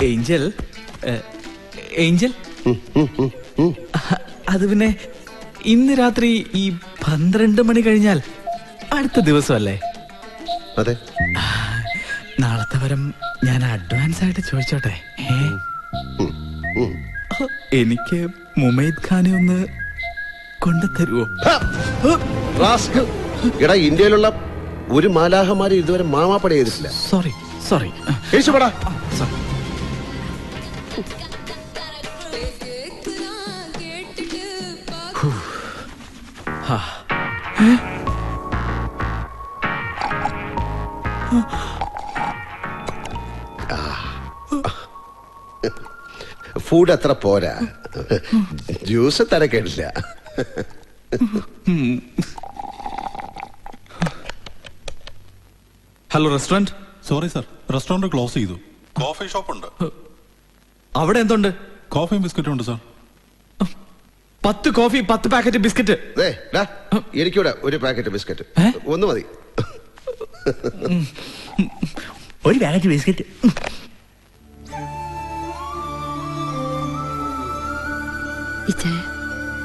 Angel Angel അത് പിന്നെ ഇന്ന് രാത്രി ഈ 12 മണി കഴിഞ്ഞാൽ അടുത്ത ദിവസമല്ലേ? അതെ. നാളത്തെ വരം ഞാൻ അഡ്വാൻസ് ആയിട്ട് ചോദിച്ചോട്ടെ? എനിക്ക് മുമൈദ് ഖാനെ ഒന്ന് കൊണ്ടുതരുവോ? എടാ, ഇന്ത്യയിലുള്ള ഒരു മാലാഹമാരെ ഇതുവരെ മാമാപ്പട ചെയ്തിട്ടില്ല. Sorry sorry. ഫുഡ് അത്ര പോരാ, ജ്യൂസ് തരക്കേടില്ല. Hello restaurant. Sorry sir, restaurant close ചെയ്തു. കോഫി ഷോപ്പ് ഉണ്ട്. അവിടെ എന്തുണ്ട്? കോഫിയും ബിസ്ക്കറ്റും ഉണ്ട് സാർ. 10 coffee 10 packet biscuit. എനിക്കൂടെ ഒരു പാക്കറ്റ് ബിസ്ക്കറ്റ്. ഒന്ന് മതി. ഒരു പാക്കറ്റ് ബിസ്ക്കറ്റ്.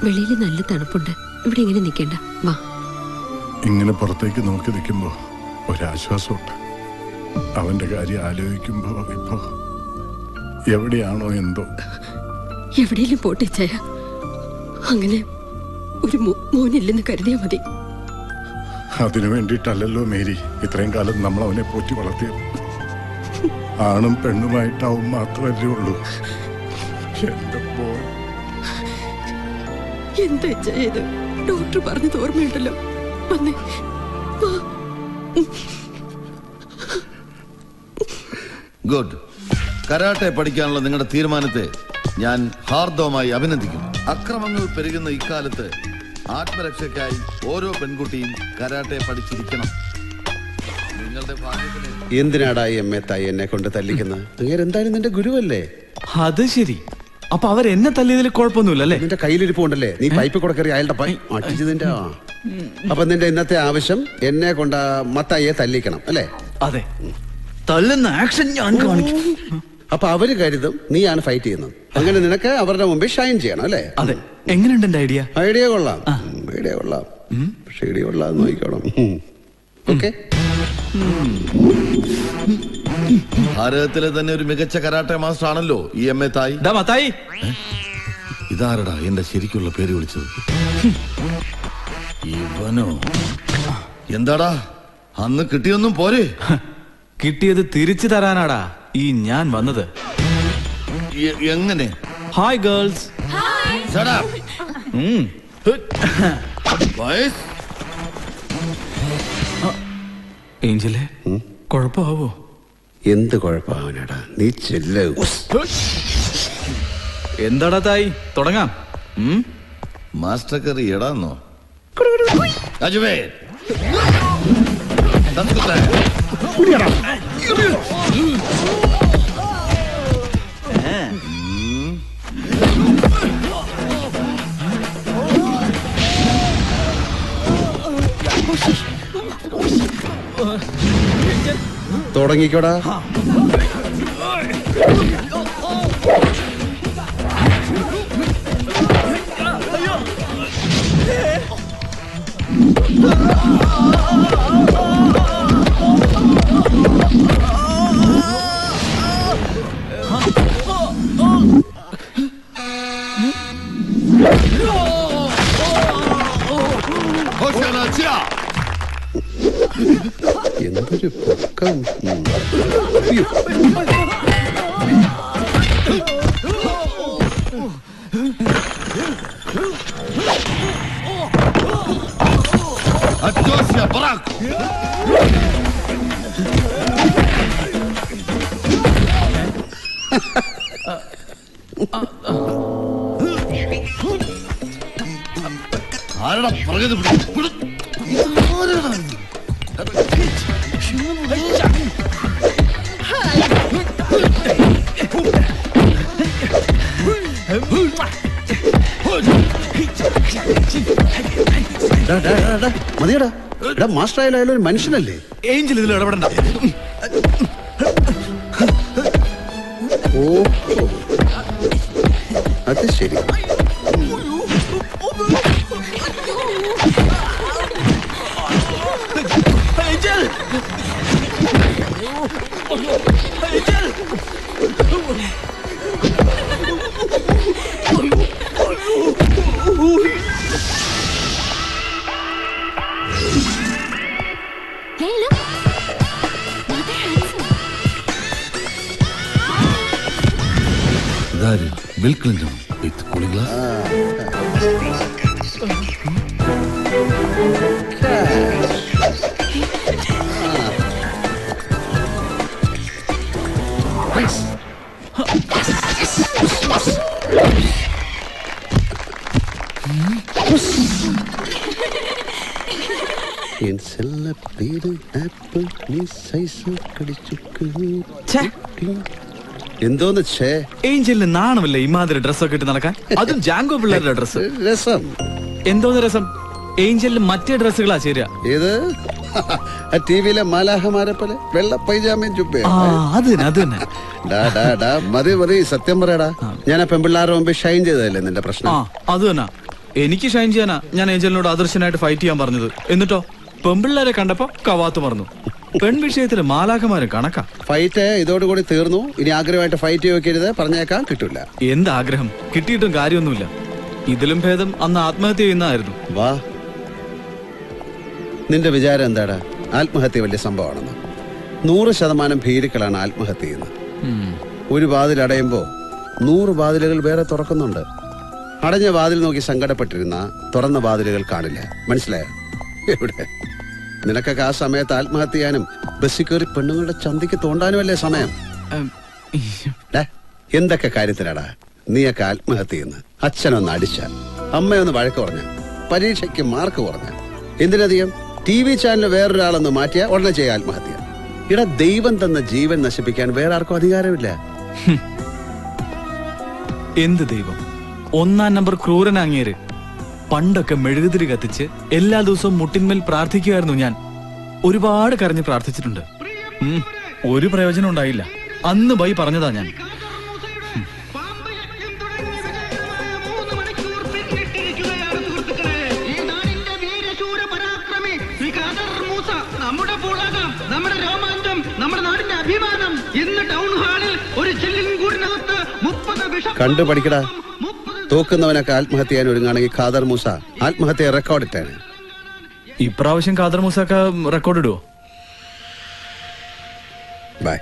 വെളിയിൽ നല്ല തണുപ്പുണ്ട്, ഇവിടെ ഇങ്ങനെ നിൽക്കണ്ട, വാ. ഇങ്ങനെ പുറത്തേക്ക് നോക്കി നിൽക്കുമ്പോ ഒരാശ്വാസമുണ്ട്. അവന്റെ കാര്യം ആലോചിക്കുമ്പോ ഇപ്പോ എവിടെയാണോ എന്തോ. എവിടെയെങ്കിലും പോട്ടെ ചായ, അങ്ങനെ ഒരു മോനില്ലെന്ന് കരുതിയാ മതി. അതിനു വേണ്ടിയിട്ടല്ലല്ലോ മേരി ഇത്രയും കാലം നമ്മൾ അവനെ പോറ്റി വളർത്തിയത്. ആണും പെണ്ണുമായിട്ടാവും മാത്രമല്ലേ ഉള്ളൂ. എന്താ ചെയ്ത് ഡോക്ടർ പറഞ്ഞത് ഓർമ്മയുണ്ടല്ലോ? വന്നേ. ഗുഡ്. കരാട്ടെ പഠിക്കാനുള്ള നിങ്ങളുടെ തീരുമാനത്തെ ഞാൻ ഹാർദവമായി അഭിനന്ദിക്കുന്നു. അക്രമങ്ങൾ പെരുകുന്ന ഇക്കാലത്ത് ആത്മരക്ഷയ്ക്കായി ഓരോ പെൺകുട്ടിയും കരാട്ടെ പഠിച്ചിരിക്കണം. നിങ്ങളുടെ ഭാഗ്യത്തിന്. എന്തിനാടാ എന്നെ കൊണ്ട് തല്ലിക്കുന്നത്? എന്തായാലും നിന്റെ ഗുരുവല്ലേ? അത് ശരി. അപ്പൊ അവരെന്നെ തല്ലിയതിൽ കുഴപ്പമൊന്നുമില്ലല്ലേ? നിന്റെ കയ്യിലിരിപ്പുണ്ടല്ലേ, നീ പൈപ്പ് കൂടെ കയറി അയാളുടെ അടിച്ചു നിന്റെ. അപ്പൊ നിന്റെ ഇന്നത്തെ ആവശ്യം എന്നെ കൊണ്ട് മത്തായിയെ തല്ലിക്കണം അല്ലേ? അതെ, തല്ലുന്ന ആക്ഷൻ ഞാൻ കാണിക്കും. അപ്പൊ അവര് കരുതും നീയാണ് ഫൈറ്റ് ചെയ്യുന്നത്. അങ്ങനെ നിനക്ക് അവരുടെ മുമ്പിൽ ഷൈൻ ചെയ്യണം അല്ലേ? അതെ. എങ്ങനെയുണ്ട് എന്റെ ഐഡിയ? ഐഡിയ കൊള്ളാം, ഐഡിയ കൊള്ളാം. പക്ഷെ ഐഡിയ കൊള്ളാം നോക്കണം. ഓക്കെ. ഭാരതത്തിലെ തന്നെ ഒരു മികച്ച കരാട്ടെ മാസ്റ്റർ ആണല്ലോ ഈ തായി. ഇതാരടാ എന്റെ ശരിക്കുള്ള പേര് വിളിച്ചത്? ഇവനോ? എന്താടാ അന്ന് കിട്ടിയൊന്നും പോരെ? കിട്ടിയത് തിരിച്ചു തരാനാടാ ഈ ഞാൻ വന്നത്. എങ്ങനെ? Hi girls. ഏഞ്ചലെ, കുഴപ്പമാവോ? എന്ത് കുഴപ്പമാവനാടാ, നീ ചെല്ല. എന്താടാ തായി, തുടങ്ങാം. മാസ്റ്റർ കറി എടാന്നോ? അജുവേ തുടങ്ങിക്കോടാ. എന്തൊരു പൊക്കം. ആരടാ പറഞ്ഞത്? മതിയടാ. എടാ മാസ്റ്റർ ആയാലും ഒരു മനുഷ്യനല്ലേ? ഏഞ്ചൽ ഇതിൽ ഇടപെടണ്ട. ഓ അത് ശരി. Angel! Angel! Hey, look. What a handsome. ഇതാര്? ബിൽ ക്ലിന്റൺ വിത്ത് കൂളിംഗ് ഗ്ലാസ്. ഛേ, എന്തോന്ന് ഛേ? ഏഞ്ചലിന് നാണമല്ലേ ഇമാതിരി ഡ്രസ്സൊക്കെ ഇട്ട് നടക്കാൻ? അതും ജാങ്കോ പിള്ളേരുടെ ഡ്രസ്സ്. രസം. എന്തോന്ന് രസം? ഏഞ്ചലിന് മറ്റേ ഡ്രസ്സുകളാ ശരിയാ. ഏത്? ടിവിയിലെ മാലാഹമാരെ പോലെ വെള്ള പൈജാമയും ചുപ്പേ. ആ, അത് തന്നെ, അത് തന്നെ. മതി മതി, സത്യം പറയടാ. ഞാൻ ആ പെമ്പിള്ളാരുടെ മുമ്പ് ഷൈൻ ചെയ്തതല്ലേ നിന്റെ പ്രശ്നം? ആ, അത് തന്നെ. എനിക്ക് ഷൈൻ ചെയ്യാനാ ഞാൻ ഏഞ്ചലിനോട് ആദർശനായിട്ട് ഫൈറ്റ് ചെയ്യാൻ പറഞ്ഞത്. എന്നിട്ടോ പെമ്പിള്ളേരെ കണ്ടപ്പോ കവാത്ത് മറന്നു. പെൺവിഷയത്തില് മാലാഖമാരും കണക്കാ. ഫൈറ്റ് ഇതോടുകൂടി തീർന്നു. ഇനി ആഗ്രഹമായിട്ട് ഫൈറ്റ് ചോദിക്കരുത്, പറഞ്ഞേക്കാൻ കിട്ടൂല. എന്താഗ്രഹം? കിട്ടിയിട്ടും കാര്യമൊന്നുമില്ല. ഇതിലും ഭേദം അന്ന് ആത്മഹത്യ ചെയ്യുന്നതായിരുന്നു. വാ, നിന്റെ വിചാരം എന്താടാ? ആത്മഹത്യ വലിയ സംഭവമാണെന്ന്? 100% ഭീരുക്കളാണ് ആത്മഹത്യ ചെയ്യുന്നത്. ഒരു വാതിൽ അടയുമ്പോ 100 വാതിലുകൾ വേറെ തുറക്കുന്നുണ്ട്. അടഞ്ഞ വാതിൽ നോക്കി സങ്കടപ്പെട്ടിരുന്ന തുറന്ന വാതിലുകൾ കാണില്ല. മനസ്സിലായോ? എവിടെ? നിനക്കൊക്കെ ആ സമയത്ത് ആത്മഹത്യ ചെയ്യാനും ബസ്സിൽ കയറി പെണ്ണുങ്ങളുടെ ചന്തിക്ക് തോണ്ടാനുമല്ലേ സമയം? എന്തൊക്കെ കാര്യത്തിലാടാ നീയൊക്കെ ആത്മഹത്യ ചെയ്യുന്നത്? അച്ഛനൊന്ന് അടിച്ച, അമ്മയൊന്ന് വഴക്ക് പറഞ്ഞ, പരീക്ഷയ്ക്ക് മാർക്ക് കുറഞ്ഞ, എന്തിനധികം TV ചാനൽ വേറൊരാളൊന്ന് മാറ്റിയ ഉടനെ ചെയ്യാൻ ആത്മഹത്യ. ഇട ദൈവം തന്ന ജീവൻ നശിപ്പിക്കാൻ വേറെ ആർക്കും അധികാരമില്ല. എന്ത് ദൈവം? 1-ാം നമ്പർ ക്രൂരനാങ്ങിയര്. പണ്ടൊക്കെ മെഴുകുതിരി കത്തിച്ച് എല്ലാ ദിവസവും മുട്ടിന്മേൽ പ്രാർത്ഥിക്കുമായിരുന്നു ഞാൻ. ഒരുപാട് കരഞ്ഞ് പ്രാർത്ഥിച്ചിട്ടുണ്ട്. ഒരു പ്രയോജനം ഉണ്ടായില്ല. അന്ന് ബൈ പറഞ്ഞതാ ഞാൻ. കണ്ടു പഠിക്കടാ. തോക്കുന്നവനൊക്കെ ആത്മഹത്യ ചെയ്യാൻ ഒരുങ്ങാണെങ്കിൽ ഖാദർ മൂസ ആത്മഹത്യ റെക്കോർഡിട്ടാണ്. ഇപ്രാവശ്യം ഖാദർ മൂസക്ക റെക്കോർഡ് ഇടുവോ? ബൈ.